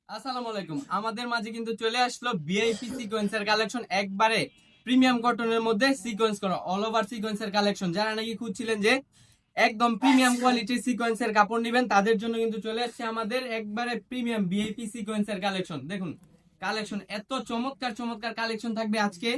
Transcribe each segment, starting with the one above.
আসসালামু আলাইকুম। আমাদের মাঝে কিন্তু চলে আসলো ভিআইপি সিকোয়েন্সের কালেকশন, একবারে প্রিমিয়াম কটনের মধ্যে সিকোয়েন্স করা অল ওভার সিকোয়েন্সের কালেকশন। যারা নাকি খুঁজছিলেন যে একদম প্রিমিয়াম কোয়ালিটির সিকোয়েন্সের কাপড় নেবেন, তাদের জন্য কিন্তু চলে আসছে আমাদের একবারে প্রিমিয়াম ভিআইপি সিকোয়েন্সের কালেকশন। দেখুন কালেকশন এত চমৎকার চমৎকার কালেকশন থাকবে আজকে।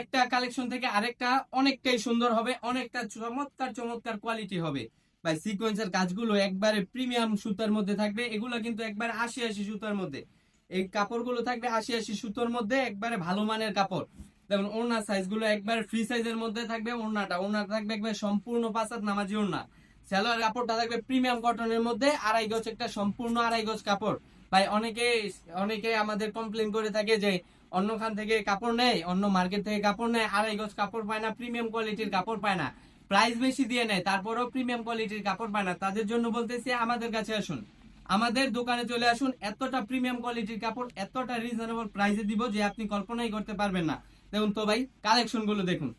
একটা কালেকশন থেকে আরেকটা অনেকটাই সুন্দর হবে, অনেকটা চমৎকার চমৎকার কোয়ালিটি হবে। ভাই সিকোয়েন্সের কাজগুলো একবারে প্রিমিয়াম সুতার মধ্যে থাকবে, এগুলো কিন্তু একবারে ৮০ সুতার মধ্যে। এই কাপড়গুলো থাকবে ৮০ সুতোর মধ্যে, একবারে ভালো মানের কাপড়। যেমন ওড়না সাইজ গুলো একবার ফ্রি সাইজের মধ্যে থাকবে, ওড়না থাকবে একবার সম্পূর্ণ ৫ হাত নামাজি ওড়না। সালোয়ার কাপড়টা থাকবে প্রিমিয়াম কটনের মধ্যে, ২.৫ গজ, একটা সম্পূর্ণ ২.৫ গজ কাপড়। ভাই অনেকে অনেকে আমাদের কমপ্লেন করে থাকে যে অন্য খান থেকে কাপড় নেয়, অন্য মার্কেট থেকে কাপড় নেয়, ২.৫ গজ কাপড় পায় না, প্রিমিয়াম কোয়ালিটির কাপড় পায় না, প্রাইস বেশি দিয়ে নেয়, তারপরেও প্রিমিয়াম কোয়ালিটির কাপড় পায় না। তাদের জন্য বলতেছি আমাদের কাছে আসুন, আমাদের দোকানে চলে আসুন। এতটা প্রিমিয়াম কোয়ালিটির কাপড় এতটা রিজনেবল প্রাইসে দিব যে আপনি কল্পনাই করতে পারবেন না। দেখুন তো ভাই কালেকশন গুলো দেখুন,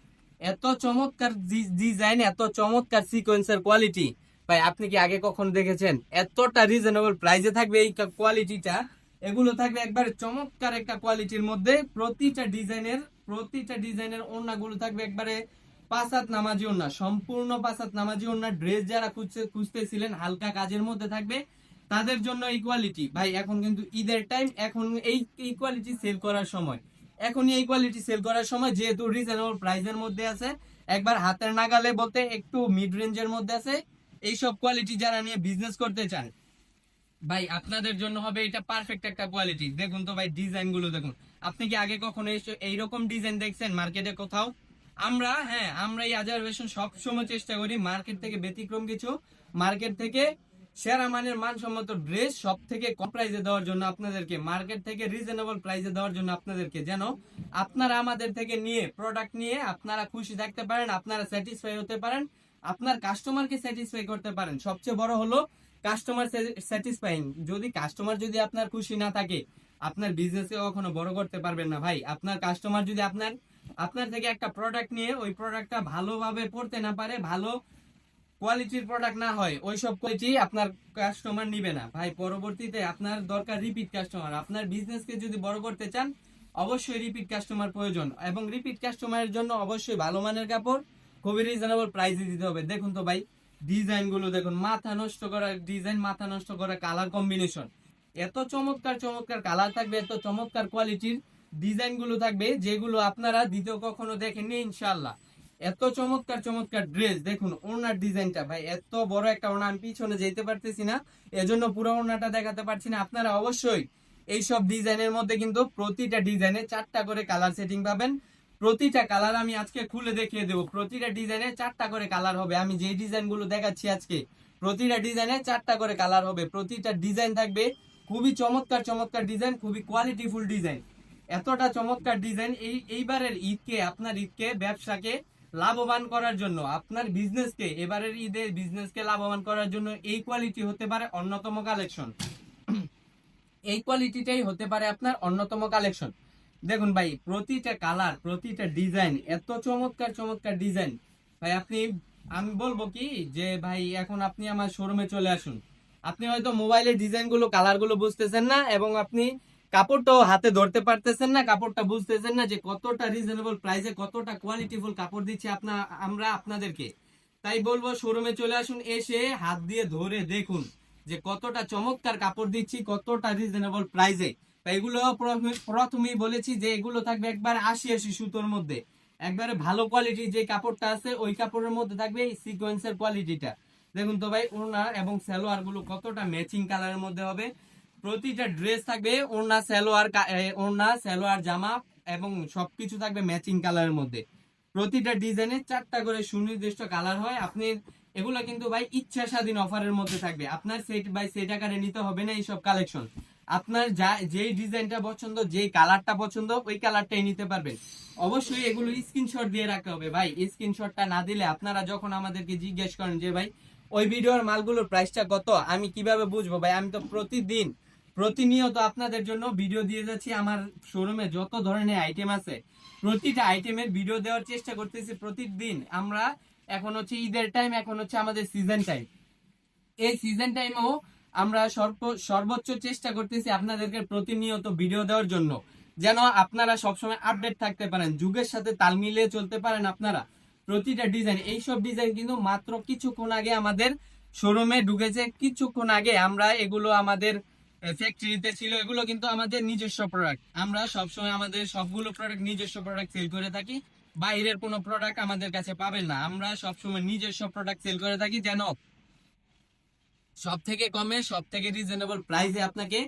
এত চমৎকার ডিজাইন, এত চমৎকার সিকোয়েন্সের কোয়ালিটি। ভাই আপনি কি আগে কখন দেখেছেন এতটা রিজনেবল প্রাইসে থাকবে এই কোয়ালিটিটা? এগুলো থাকবে একবার চমৎকার একটা কোয়ালিটির মধ্যে। প্রতিটা ডিজাইনের ওড়নাগুলো থাকবে একবারে ৫ হাত নামাজি ওড়না, সম্পূর্ণ ৫ হাত নামাজি ওড়না। ড্রেস যারা খুঁজতেছিলেন হালকা কাজের মধ্যে থাকবে, তাদের জন্য এই কোয়ালিটি। ভাই এখন কিন্তু ঈদের টাইম, এখন এই কোয়ালিটি সেল করার সময়, এখনই এই কোয়ালিটি সেল করার সময়, যেহেতু রিজনেবল প্রাইসের মধ্যে আছে, একবার হাতের নাগালে বলতে একটু মিড রেঞ্জের মধ্যে আছে। এইসব কোয়ালিটি যারা নিয়ে বিজনেস করতে চান, ভাই আপনাদের জন্য হবে এটা পারফেক্ট একটা কোয়ালিটি। দেখুন তো ভাই ডিজাইন গুলো দেখুন। আপনি কি আগে কখনো এইরকম ডিজাইন দেখছেন মার্কেটে কোথাও? আমরা এই আজার বেশন সব সময় চেষ্টা করি মার্কেট থেকে ব্যতিক্রম কিছু, মার্কেট থেকে সেরা মানের মানসম্মত ড্রেস সব থেকে কম প্রাইসে দেওয়ার জন্য আপনাদেরকে, মার্কেট থেকে রিজনেবল প্রাইসে দেওয়ার জন্য আপনাদেরকে, যেন আপনারা আমাদের থেকে নিয়ে প্রোডাক্ট নিয়ে আপনারা খুশি থাকতে পারেন, আপনারা স্যাটিসফাই হতে পারেন, আপনার কাস্টমারকে স্যাটিসফাই করতে পারেন। সবচেয়ে বড় হলো কাস্টমার স্যাটিসফাইং। যদি কাস্টমার যদি আপনার খুশি না থাকে, আপনার বিজনেসকে কখনো বড় করতে পারবেন না। ভাই আপনার কাস্টমার যদি আপনার থেকে একটা প্রোডাক্ট নিয়ে ওই প্রোডাক্টটা ভালোভাবে পড়তে না পারে, ভালো কোয়ালিটির প্রোডাক্ট না হয়, ওইসব কোয়ালিটি আপনার কাস্টমার নিবে না। ভাই পরবর্তীতে আপনার দরকার রিপিট কাস্টমার। আপনার বিজনেসকে যদি বড় করতে চান, অবশ্যই রিপিট কাস্টমার প্রয়োজন, এবং রিপিট কাস্টমারের জন্য অবশ্যই ভালো মানের কাপড় খুবই রিজনেবল প্রাইসে দিতে হবে। দেখুন তো ভাই ডিজাইন গুলো দেখুন, মাথা নষ্ট করা ডিজাইন, মাথা নষ্ট করা কালার কম্বিনেশন। এত চমৎকার চমৎকার কালার থাকবে, এত চমৎকার কোয়ালিটির ডিজাইন গুলো থাকবে, যেগুলো আপনারা দ্বিতীয় কখনো দেখেননি ইনশাল্লাহ। এত চমৎকার চমৎকার ড্রেস দেখুন। ওড়নার ডিজাইনটা ভাই এত বড় একটা ওড়না, আমি পিছনে যেতে পারতেছি না, এজন্য পুরো ওড়নাটা দেখাতে পারছি না। আপনারা অবশ্যই এইসব ডিজাইনের মধ্যে কিন্তু প্রতিটা ডিজাইনে 4টা করে কালার সেটিং পাবেন। প্রতিটা কালার আমি আজকে খুলে দেখিয়ে দেবো। প্রতিটা ডিজাইনে 4টা করে কালার হবে। আমি যে ডিজাইন গুলো দেখাচ্ছি আজকে, প্রতিটা ডিজাইনে 4টা করে কালার হবে। প্রতিটা ডিজাইন থাকবে খুবই চমৎকার চমৎকার ডিজাইন, খুবই কোয়ালিটিফুল ডিজাইন। এতটা চমৎকার ডিজাইন এইবারের ঈদকে, আপনার ঈদকে, ব্যবসাকে লাভবান করার জন্য, আপনার বিজনেসকে এবারের ঈদের বিজনেসকে লাভবান করার জন্য এই কোয়ালিটি হতে পারে অন্যতম কালেকশন। এই কোয়ালিটিটাই হতে পারে আপনার অন্যতম কালেকশন। দেখুন ভাই প্রতিটা কালার, প্রতিটা ডিজাইন, এত চমৎকার চমৎকার ডিজাইন। ভাই আমি বলবো কি যে ভাই এখন আপনি আমার শোরুমে চলে আসুন। আপনি হয়তো মোবাইলের ডিজাইন গুলো, কালার গুলো বুঝতেছেন না, এবং আপনি কাপড়টাও হাতে ধরতে পারতেছেন না, কাপড়টা বুঝতেছেন না যে কতটা রিজনেবল প্রাইসে কতটা কোয়ালিটিফুল কাপড় দিচ্ছি আমরা আপনাদেরকে। তাই বলবো শোরুমে চলে আসুন, এসে হাত দিয়ে ধরে দেখুন যে কতটা চমৎকার কাপড় দিচ্ছি, কতটা রিজনেবল প্রাইসে। এগুলো প্রথমেই বলেছি যে এগুলো থাকবে একবার ৮০ সুতোর মধ্যে, একবারে ভালো কোয়ালিটির যে কাপড়টা আছে ওই কাপড়ের মধ্যে থাকবে এই সিকোয়েন্সের কোয়ালিটিটা। দেখুন তো ভাই ওড়না এবং সালোয়ার গুলো কতটা ম্যাচিং কালারের মধ্যে হবে। প্রতিটা ড্রেস থাকবে ওড়না সালোয়ার জামা এবং সবকিছু থাকবে ম্যাচিং কালারের মধ্যে। প্রতিটা ডিজাইনে 4টা করে সুনির্দিষ্ট কালার হয়। আপনি এগুলো কিন্তু ভাই ইচ্ছা স্বাধীন অফারের মধ্যে থাকবে, আপনার সেট বাই সেট আকারে নিতে হবে না এইসব কালেকশন। আপনার যেই ডিজাইনটা পছন্দ, যেই কালারটা পছন্দ, ওই কালারটাই নিতে পারবেন। অবশ্যই এগুলো স্ক্রিনশট দিয়ে রাখতে হবে। ভাই স্ক্রিনশটটা না দিলে আপনারা যখন আমাদেরকে জিজ্ঞেস করেন যে ভাই ওই ভিডিওর মালগুলোর প্রাইসটা কত, আমি কিভাবে বুঝবো? ভাই আমি তো প্রতিনিয়ত আপনাদের জন্য ভিডিও দিয়ে যাচ্ছি। আমার শোরুমে যত ধরনের আইটেম আছে প্রতিটা আইটেমের ভিডিও দেওয়ার চেষ্টা করতেছি প্রতিদিন। এখন হচ্ছে ঈদের টাইম, এখন হচ্ছে আমাদের সিজন টাইম। এই সিজন টাইমেও আমরা সর্বোচ্চ চেষ্টা করতেছি আপনাদেরকে প্রতিনিয়ত ভিডিও দেওয়ার জন্য, যেন আপনারা সবসময় আপডেট থাকতে পারেন, যুগের সাথে তাল মিলিয়ে চলতে পারেন আপনারা। প্রতিটা ডিজাইন, এইসব ডিজাইন কিন্তু মাত্র কিছুক্ষণ আগে আমাদের শোরুমে ঢুকেছে, কিছুক্ষণ আগে। আমরা এগুলো আমাদের ফ্যাক্টরিতে ছিল, এগুলো কিন্তু আমাদের নিজস্ব প্রোডাক্ট। আমরা সবসময় আমাদের সবগুলো প্রোডাক্ট নিজস্ব প্রোডাক্ট সেল করে থাকি, বাইরের কোনো প্রোডাক্ট আমাদের কাছে পাবেন না। আমরা সবসময় নিজস্ব প্রোডাক্ট সেল করে থাকি, যেন সব থেকে কমে, সব থেকে রিজনেবল প্রাইসে আপনাকে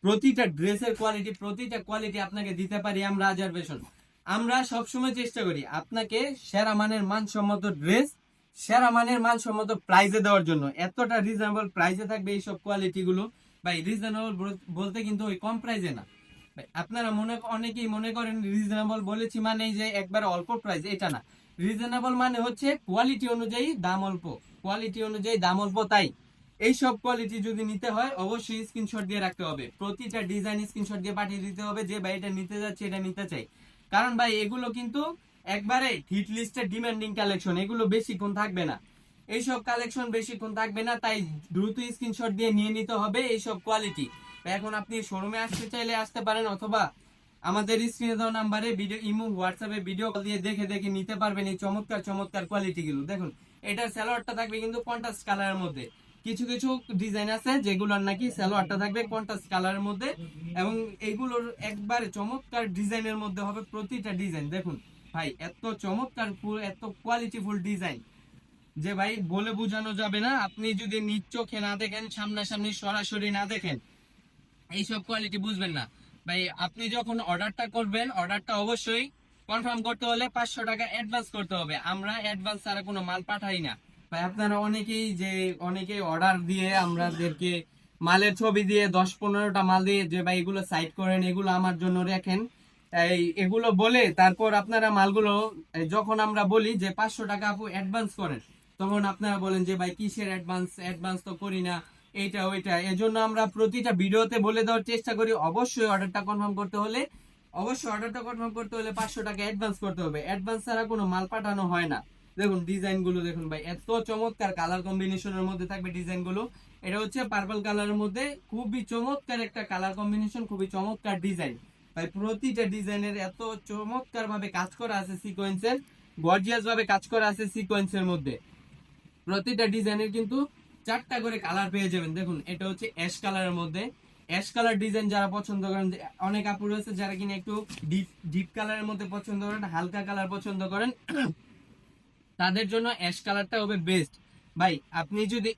প্রতিটা ড্রেসের কোয়ালিটি, প্রতিটা কোয়ালিটি আপনাকে দিতে পারি আমরা আজার ফ্যাশন। আমরা সবসময় চেষ্টা করি আপনাকে সেরা মানের মানসম্মত ড্রেস, সেরা মানের মানসম্মত প্রাইসে দেওয়ার জন্য। এতটা রিজনেবল প্রাইসে থাকবে এইসব কোয়ালিটি গুলো ভাই। রিজনেবল বলতে কিন্তু ওই কম প্রাইসে না ভাই। আপনারা অনেকেই মনে করেন রিজনেবল বলেছি মানে যে একবার অল্প প্রাইস, এটা না। রিজনেবল মানে হচ্ছে কোয়ালিটি অনুযায়ী দাম অল্প, কোয়ালিটি অনুযায়ী দাম অল্প। তাই এইসব কোয়ালিটি যদি নিতে হয় অবশ্যই স্ক্রিনশট দিয়ে রাখতে হবে, প্রতিটা ডিজাইন স্ক্রিনশট দিয়ে পাঠিয়ে দিতে হবে যে ভাই এটা নিতে যাচ্ছে, এটা নিতে চাই। কারণ ভাই এগুলো কিন্তু একবারে হিট লিস্টের ডিমান্ডিং কালেকশন, এগুলো বেশিক্ষণ থাকবে না, এইসব কালেকশন বেশিক্ষণ থাকবে না। তাই দ্রুত স্ক্রিনশট দিয়ে নিয়ে নিতে হবে এইসব কোয়ালিটি। এখন আপনি শোরুমে আসতে চাইলে আসতে পারেন, অথবা আমাদের স্ক্রিনে দেওয়া নাম্বারে ভিডিও, ইমো, হোয়াটসঅ্যাপে ভিডিও কল দিয়ে দেখে দেখে নিতে পারবেন এই চমৎকার চমৎকার কোয়ালিটি গুলো। দেখুন এটার সালোয়ারটা থাকবে কিন্তু কন্ট্রাস্ট কালারের মধ্যে। কিছু কিছু ডিজাইন আছে যেগুলোর নাকি সালোয়ারটা থাকবে কন্ট্রাস্ট কালারের মধ্যে, এবং এইগুলোর একবারে চমৎকার ডিজাইনের মধ্যে হবে প্রতিটা ডিজাইন। দেখুন ভাই এত চমৎকার ফুল, এত কোয়ালিটিফুল ডিজাইন যে ভাই বলে বোঝানো যাবে না। আপনি যদি নিজ চোখে না দেখেন, সামনাসামনি সরাসরি না দেখেন, এইসব কোয়ালিটি বুঝবেন না ভাই। আপনি যখন অর্ডারটা করবেন, অর্ডারটা অবশ্যই কনফার্ম করতে হলে 500 টাকা অ্যাডভান্স করতে হবে। আমরা অ্যাডভান্স ছাড়া কোনো মাল পাঠাই না ভাই। আপনারা অনেকেই অর্ডার দিয়ে আমাদেরকে মালের ছবি দিয়ে 10-15টা মাল দিয়ে যে ভাই এগুলো সাইড করেন, এগুলো আমার জন্য রাখেন, এগুলো বলে তারপর আপনারা মালগুলো যখন আমরা বলি যে 500 টাকা আপু অ্যাডভান্স করেন, তখন আপনারা বলেন যে ভাই কিসের অ্যাডভান্স, অ্যাডভান্স তো করি না, এইটা ওইটা। এজন্য আমরা প্রতিটা ভিডিওতে বলে দেওয়ার চেষ্টা করি অবশ্যই অর্ডারটা কনফার্ম করতে হলে, 500 টাকা অ্যাডভান্স করতে হবে। অ্যাডভান্স ছাড়া কোনো মাল পাঠানো হয় না। দেখুন ডিজাইন গুলো দেখুন ভাই, এত চমৎকার কালার কম্বিনেশনের মধ্যে থাকবে ডিজাইন গুলো। এটা হচ্ছে পার্পল কালারের মধ্যে, খুবই চমৎকার একটা কালার কম্বিনেশন, খুবই চমৎকার ডিজাইন ভাই। প্রতিটা ডিজাইনের এত চমৎকার ভাবে কাজ করা আছে সিকোয়েন্সের, গর্জিয়াস ভাবে কাজ করা আছে সিকোয়েন্সের মধ্যে। প্রতিটা ডিজাইনের কিন্তু 4টা করে কালার পেয়ে যাবেন। দেখুন এটা হচ্ছে অ্যাশ কালারের মধ্যে, অ্যাশ কালার ডিজাইন যারা পছন্দ করেন, অনেক আপুর আছে যারা কিনা একটু ডিপ কালারের মধ্যে পছন্দ করেন, হালকা কালার পছন্দ করেন, তাদের জন্য অ্যাশ কালারটা হবে বেস্ট ভাই। আপনি যদি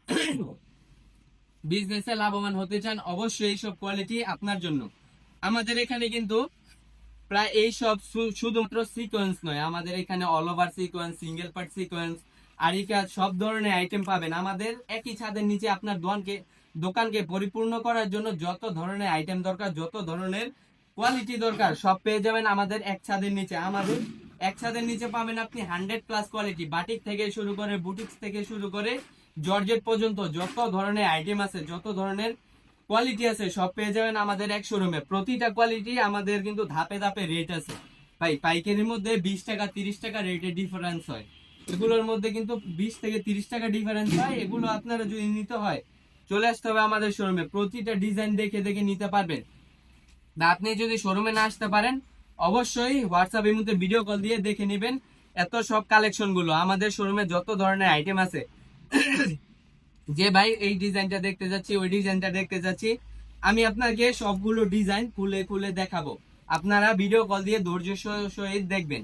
বিজনেসে লাভবান হতে চান অবশ্যই এইসব কোয়ালিটি আপনার জন্য। আমাদের এখানে কিন্তু প্রায় এইসব শুধুমাত্র সিকোয়েন্স নয়, আমাদের এখানে all over sequence, single part sequence, areca, সব ধরনের আইটেম পাবেন। আমাদের একই ছাদের নিচে আপনার দোকানকে পরিপূর্ণ করার জন্য যত ধরনের আইটেম দরকার, যত ধরনের কোয়ালিটি দরকার, সব পেয়ে যাবেন আমাদের এক ছাদের নিচে। আমাদের এক ছাদের নিচে পাবেন আপনি 100+ কোয়ালিটি, বাটিক থেকে শুরু করে, বুটিক্স থেকে শুরু করে, জর্জেট পর্যন্ত যত ধরনের আইটেম আছে, যত ধরনের কোয়ালিটি আছে, সব পেয়ে যাবেন আমাদের এক শোরুমে। প্রতিটা কোয়ালিটি আমাদের কিন্তু ধাপে ধাপে রেট আছে ভাই। পাইকারির মধ্যে 20 টাকা 30 টাকা রেটের ডিফারেন্স হয়, এগুলোর মধ্যে কিন্তু 20 থেকে 30 টাকা ডিফারেন্স হয়। এগুলো আপনারা যদি নিতে হয় চলে আসতে হবে আমাদের শোরুমে, প্রতিটা ডিজাইন দেখে দেখে নিতে পারবেন। বা আপনি যদি শোরুমে না আসতে পারেন অবশ্যই হোয়াটসঅ্যাপের মধ্যে ভিডিও কল দিয়ে দেখে নেবেন এত সব কালেকশন গুলো। আমাদের শোরুমে যত ধরনের আইটেম আছে, যে ভাই এই ডিজাইনটা দেখতে যাচ্ছি, ওই ডিজাইনটা দেখতে যাচ্ছি, আমি আপনাকে সবগুলো ডিজাইন খুলে খুলে দেখাবো। আপনারা ভিডিও কল দিয়ে ধৈর্য সহিত দেখবেন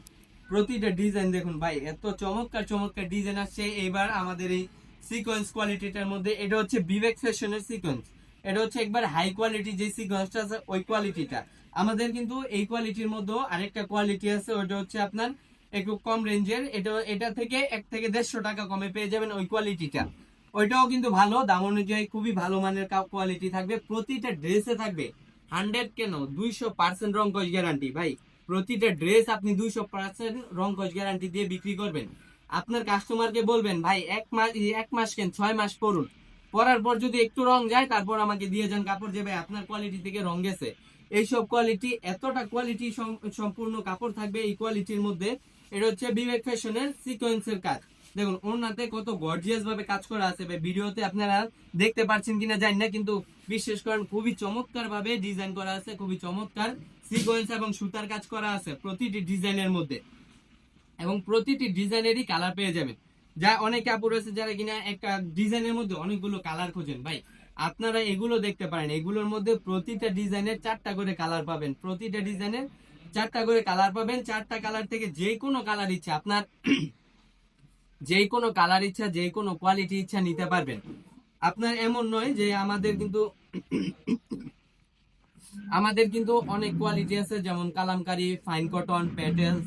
প্রতিটা ডিজাইন। দেখুন ভাই এত চমৎকার চমৎকার ডিজাইন আসছে এবার আমাদের এই সিকোয়েন্স কোয়ালিটিটার মধ্যে। এটা হচ্ছে বিবেক ফ্যাশনের সিকোয়েন্স, এটা হচ্ছে একবার হাই কোয়ালিটি যে সিকোয়েন্সটা আছে ওই কোয়ালিটিটা। আমাদের কিন্তু এই কোয়ালিটির মধ্যে আরেকটা কোয়ালিটি আছে, ওটা হচ্ছে আপনার একটু কম রেঞ্জের, এটা থেকে 1 থেকে 150 টাকা কমে পেয়ে যাবেন ওই কোয়ালিটিটা। ওইটাও কিন্তু ভালো, দাম অনুযায়ী খুবই ভালো মানের কোয়ালিটি থাকবে। প্রতিটা ড্রেসে থাকবে 100 কেন 200% রং কস গ্যারান্টি ভাই। প্রতিটা ড্রেস আপনি 200% রং কস গ্যারান্টি দিয়ে বিক্রি করবেন। আপনার কাস্টমারকে বলবেন ভাই 1 মাস কেন 6 মাস পরুন, পরার পর যদি একটু রং যায় তারপর আমাকে দিয়ে যান কাপড়, যে ভাই আপনার কোয়ালিটি থেকে রং গেছে। এইসব কোয়ালিটি, এতটা কোয়ালিটি সম্পূর্ণ কাপড় থাকবে এই কোয়ালিটির মধ্যে। এটা হচ্ছে বিবেক ফ্যাশনের সিকোয়েন্সের কাজ। দেখুন ওনাতে কত গর্জিয়াস ভাবে কাজ করা আছে ভাই, ভিডিওতে আপনারা দেখতে পাচ্ছেন কিনা জানি না, কিন্তু বিশ্বাস করেন খুবই চমৎকার ভাবে ডিজাইন করা আছে, খুবই চমৎকার সিকোয়েন্স এবং সুতার কাজ করা আছে প্রতিটি ডিজাইনের মধ্যে, এবং প্রতিটি ডিজাইনেরই কালার পেয়ে যাবেন। যা অনেকে আপুর আছে যারা কিনা একটা ডিজাইনের মধ্যে অনেকগুলো কালার খোঁজেন, ভাই আপনারা এগুলো দেখতে পারেন, এগুলোর মধ্যে প্রতিটা ডিজাইনের 4টা করে কালার পাবেন, প্রতিটা ডিজাইনের 4টা করে কালার পাবেন। 4টা কালার থেকে যে কোনো কালার ইচ্ছা আপনার যে কোনো কালার ইচ্ছা, যে কোনো কোয়ালিটি ইচ্ছা নিতে পারবেন। আপনার এমন নয় যে আমাদের কিন্তু অনেক কোয়ালিটি আছে, যেমন কালামকারী, ফাইন কটন, প্যাটেলস,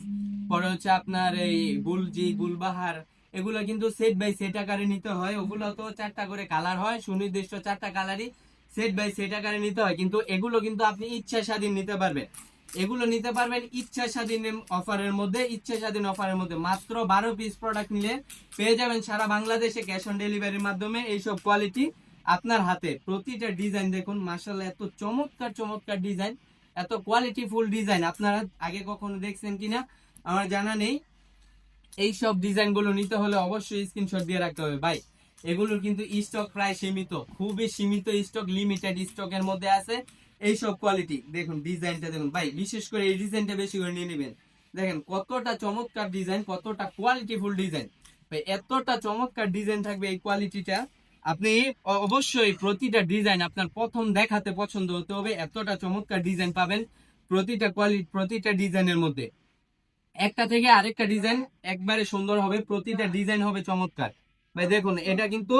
পরে হচ্ছে আপনার এই গুলজি, গুলবাহার, এগুলো কিন্তু সেট বাই সেট আকারে নিতে হয়। ওগুলো তো 4টা করে কালার হয়, সুনির্দিষ্ট 4টা কালারই সেট বাই সেট আকারে নিতে হয়, কিন্তু এগুলো কিন্তু আপনি ইচ্ছা স্বাধীন নিতে পারবেন। এগুলো নিতে পারবেন ইচ্ছা স্বাধীন অফারের মধ্যে, ইচ্ছা স্বাধীন অফারের মধ্যে মাত্র 12 পিস প্রোডাক্ট নিলে পেয়ে যাবেন সারা বাংলাদেশে ক্যাশ অন ডেলিভারির মাধ্যমে এইসব কোয়ালিটি আপনার হাতে। প্রতিটা ডিজাইন দেখুন মাশাআল্লাহ, এত চমৎকার চমৎকার ডিজাইন, এত কোয়ালিটি ফুল ডিজাইন আপনারা আগে কখনো দেখছেন কিনা আমার জানা নেই। এই সব ডিজাইন গুলো নিতে হলে অবশ্যই স্ক্রিনশট দিয়ে রাখতে হবে ভাই। এগুলোর কিন্তু স্টক প্রায় সীমিত, খুবই সীমিত স্টক, লিমিটেড স্টকের মধ্যে আছে এই সব কোয়ালিটি। দেখুন ডিজাইনটা দেখুন ভাই, বিশেষ করে এই ডিজাইনটা বেশি করে নিয়ে নেবেন। দেখেন কতটা চমৎকার ডিজাইন, কতটা কোয়ালিটি ফুল ডিজাইন ভাই, এতটা চমৎকার ডিজাইন থাকবে এই কোয়ালিটিটা। আপনি অবশ্যই প্রতিটা ডিজাইন আপনার প্রথম দেখাতে পছন্দ হতে হবে, এতটা চমৎকার ডিজাইন পাবেন প্রতিটা কোয়ালিটি, প্রতিটা ডিজাইনের মধ্যে একটা থেকে আরেকটা ডিজাইন একবারে সুন্দর হবে, প্রতিটা ডিজাইন হবে চমৎকার ভাই। দেখুন এটা কিন্তু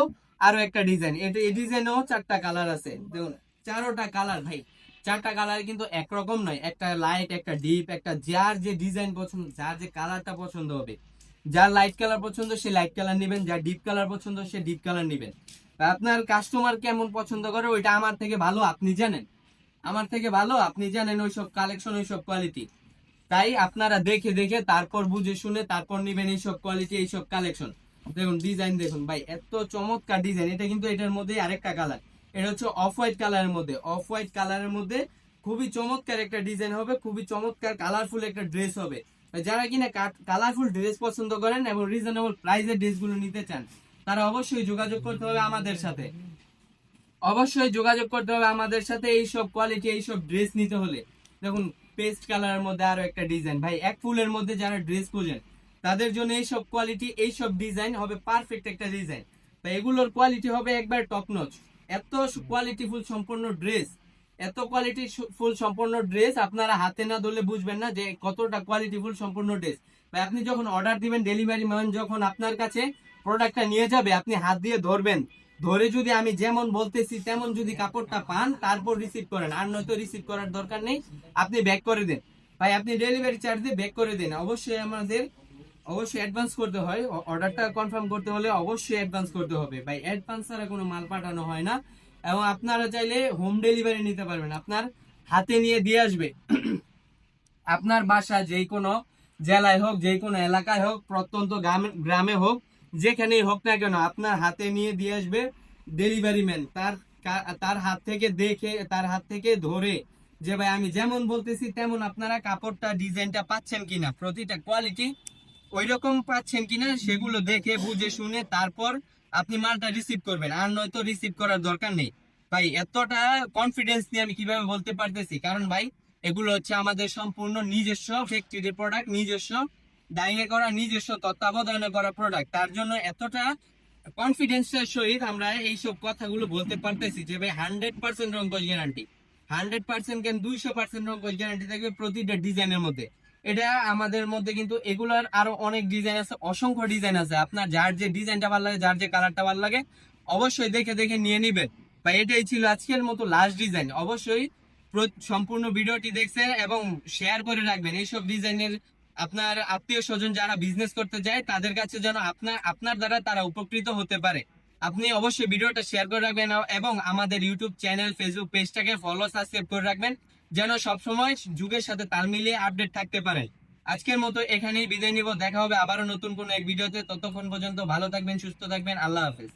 আরো একটা ডিজাইন, এটা এই ডিজাইনেও 4টা কালার আছে, দেখুন 4টা কালার ভাই। 4টা কালার কিন্তু একরকম নয়, একটা লাইট, একটা ডিপ, একটা যার যে ডিজাইন পছন্দ, যার যে কালারটা পছন্দ হবে, যার লাইট কালার পছন্দ সে লাইট কালার নেবেন, যার ডিপ কালার পছন্দ সে ডিপ কালার নেবেন। আপনার কাস্টমার কেমন পছন্দ করে ওইটা আমার থেকে ভালো আপনি জানেন, আমার থেকে ভালো আপনি জানেন ওইসব কালেকশন, ওইসব কোয়ালিটি। তাই আপনারা দেখে দেখে তারপর বুঝে শুনে তারপর নিবেন এইসব কোয়ালিটি, এইসব কালেকশন। দেখুন ডিজাইন দেখুন ভাই, এত চমৎকার ডিজাইন। এটা কিন্তু এটার মধ্যে আরেকটা কালার, এটা হচ্ছে অফ হোয়াইট কালারের মধ্যে, অফ হোয়াইট কালারের মধ্যে খুবই চমৎকার একটা ডিজাইন হবে, খুবই চমৎকার কালারফুল একটা ড্রেস হবে। যারা কিনা কালারফুল ড্রেস পছন্দ করেন এবং রিজনেবল প্রাইসের ড্রেসগুলো নিতে চান, তারা অবশ্যই যোগাযোগ করতে হবে আমাদের সাথে, অবশ্যই যোগাযোগ করতে হবে আমাদের সাথে এইসব কোয়ালিটি, এইসব ড্রেস নিতে হলে। দেখুন পেস্ট কালারের মধ্যে আরো একটা ডিজাইন ভাই, এক ফুলের মধ্যে যারা ড্রেস খোঁজেন তাদের জন্য এইসব কোয়ালিটি, এইসব ডিজাইন হবে পারফেক্ট একটা ডিজাইন। তো এগুলোর কোয়ালিটি হবে একবার টপ নচ। এত কোয়ালিটি ফুল সম্পূর্ণ ড্রেস, এত কোয়ালিটি ফুল সম্পূর্ণ ড্রেস আপনারা হাতে না ধরলে বুঝবেন না যে কতটা কোয়ালিটি ফুল সম্পূর্ণ ড্রেস ভাই। আপনি যখন অর্ডার দিবেন, ডেলিভারি ম্যান যখন আপনার কাছে প্রোডাক্টটা নিয়ে যাবে, আপনি হাত দিয়ে ধরবেন, ধরে যদি আমি যেমন বলতেছি তেমন যদি কাপড়টা পান তারপর রিসিভ করেন, আর নয়তো রিসিভ করার দরকার নেই, আপনি ব্যাক করে দেন ভাই, আপনি ডেলিভারি চার্জ দিয়ে ব্যাক করে দেন। অবশ্যই আমাদের অবশ্যই অ্যাডভান্স করতে হয়, অর্ডারটা কনফার্ম করতে হলে অবশ্যই অ্যাডভান্স করতে হবে ভাই, অ্যাডভান্স ছাড়া কোনো মাল পাঠানো হয় না। এবং আপনারা চাইলে হোম ডেলিভারি নিতে পারবেন, আপনার হাতে নিয়ে দিয়ে আসবে আপনার বাসা, যে কোনো জেলায় হোক, যে কোনো এলাকায় হোক, প্রত্যন্ত গ্রামে হোক, যেখানেই হোক না কেন আপনার হাতে নিয়ে দিয়ে আসবে ডেলিভারি ম্যান। তার হাত থেকে দেখে, তার হাত থেকে ধরে যে ভাই আমি যেমন বলতেছি তেমন আপনারা কাপড়টা ডিজাইনটা পাচ্ছেন কিনা, প্রতিটা কোয়ালিটি ওই রকম পাচ্ছেন কিনা সেগুলো দেখে বুঝে শুনে তারপর আপনি মালটা রিসিভ করবেন, আর নয়তো রিসিভ করার দরকার নেই ভাই। এতটা কনফিডেন্স নিয়ে আমি কিভাবে বলতে পারতেছি, কারণ ভাই এগুলো হচ্ছে আমাদের সম্পূর্ণ নিজস্ব ফ্যাক্টরি প্রোডাক্ট, নিজস্ব ডাইং এ করা, নিজস্ব তত্ত্বাবধানে করা প্রোডাক্ট। তার জন্য এতটা কনফিডেন্সের সহিত আমরা এইসব কথাগুলো বলতে পারতেছি যে ভাই 100% রঙ্কশ গ্যারান্টি, 100% কেন 200% রঙ্কশ গ্যারান্টি থাকবে প্রতিটা ডিজাইনের মধ্যে। এটা আমাদের মধ্যে কিন্তু এগুলার আরো অনেক ডিজাইন আছে, অসংখ্য ডিজাইন আছে। আপনার যার যে ডিজাইনটা ভালো লাগে, যার যে কালারটা ভালো লাগে অবশ্যই দেখে দেখে নিয়ে নিবেন ভাই। এটাই ছিল আজকের মতো লাস্ট ডিজাইন। অবশ্যই সম্পূর্ণ ভিডিওটি দেখছেন এবং শেয়ার করে রাখবেন এইসব ডিজাইনের আপনার আত্মীয় স্বজন যারা বিজনেস করতে যায় তাদের কাছে যেন আপনার দ্বারা তারা উপকৃত হতে পারে। আপনি অবশ্যই ভিডিওটা শেয়ার করে রাখবেন এবং আমাদের ইউটিউব চ্যানেল, ফেসবুক পেজটাকে ফলো, সাবস্ক্রাইব করে রাখবেন যেন সবসময় যুগের সাথে তাল মিলিয়ে আপডেট থাকতে পারেন। আজকের মতো এখানেই বিদায় নিব, দেখা হবে আবারও নতুন কোনো এক ভিডিওতে। ততক্ষণ পর্যন্ত ভালো থাকবেন, সুস্থ থাকবেন, আল্লাহ হাফেজ।